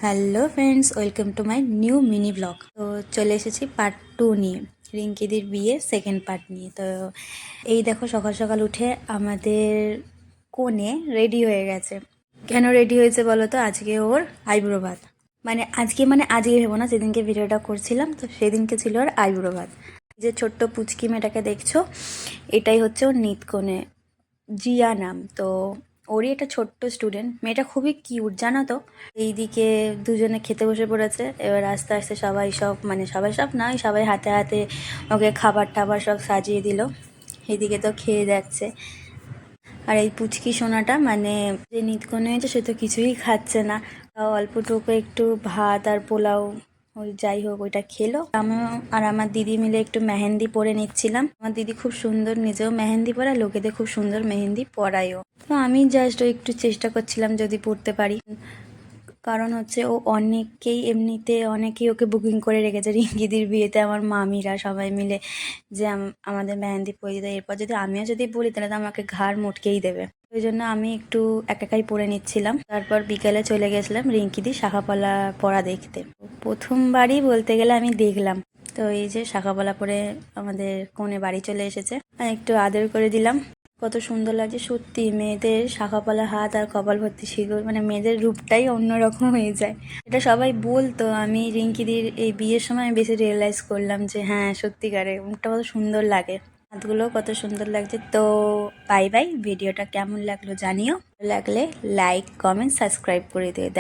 Hello friends, welcome to my new mini blog. তো চলে এসেছি পার্ট 2 নিয়ে, রিঙ্কিদির বিয়ে সেকেন্ড পার্ট নিয়ে। তো এই দেখো, সকাল সকাল উঠে আমাদের কোণে রেডি হয়ে গেছে। কেন রেডি হয়েছে বলো তো? আজকে ওর আইব্রো ভাত। আজকে ভেবো না, যেদিনকে ভিডিওটা করছিলাম তো সেদিনকে ছিল ওর আইব্রো ভাত। যে ছোট্ট পুচকি মেয়েটাকে দেখছো, এটাই হচ্ছে ওর নিতকোণে, জিয়া নাম। তো ওরই একটা ছোট্ট স্টুডেন্ট, মেয়েটা খুবই কিউট জানো তো। এইদিকে দুজনে খেতে বসে পড়েছে। এবার আস্তে আস্তে সবাই সব নয়, সবাই হাতে হাতে ওকে খাবার টাবার সব সাজিয়ে দিল। এদিকে তো খেয়ে যাচ্ছে। আর এই পুচকি সোনাটা যে নিতকোণে হয়েছে, সে তো কিছুই খাচ্ছে না। তাও অল্পটুকু একটু ভাত আর পোলাও, ওই যাই হোক ওইটা খেলো। আমি আর আমার দিদি মিলে একটু মেহেন্দি পরে নিচ্ছিলাম। আমার দিদি খুব সুন্দর নিজেও মেহেন্দি পরায়, লোকেদের খুব সুন্দর মেহেন্দি পরায়ও। তো আমি জাস্ট একটু চেষ্টা করছিলাম যদি পরতে পারি। কারণ হচ্ছে অনেকেই ওকে বুকিং করে রেখেছে রিঙ্কিদির বিয়েতে, আমার মামিরা সবাই মিলে, যে আমাদের মেহেন্দি পরিয়ে দিতে। এরপর আমিও যদি বলি তাহলে তো আমাকে ঘাড় মটকেই দেবে। ওই জন্য আমি একটু একাই পরে নিচ্ছিলাম। তারপর বিকেলে চলে গেছিলাম রিঙ্কিদি শাখাপলা পরা দেখতে। প্রথমবারই বলতে গেলে আমি দেখলাম। তো এই যে শাখাপলা পরে আমাদের কোণে বাড়ি চলে এসেছে, একটু আদর করে দিলাম। কত সুন্দর লাগছে সত্যি, মেয়েদের শাখাপলা হাত আর কপাল ভর্তি সিঁদুর, মেয়েদের রূপটাই অন্যরকম হয়ে যায়। এটা সবাই বলতো, আমি রিঙ্কিদির এই বিয়ের সময় আমি বেশি রিয়েলাইজ করলাম যে হ্যাঁ, সত্যিকারে মুখটা কত সুন্দর লাগে, হাতগুলো কত সুন্দর লাগছে। তো বাই বাই, ভিডিওটা কেমন লাগলো জানিও, ভালো লাগলে লাইক কমেন্ট সাবস্ক্রাইব করে দিও।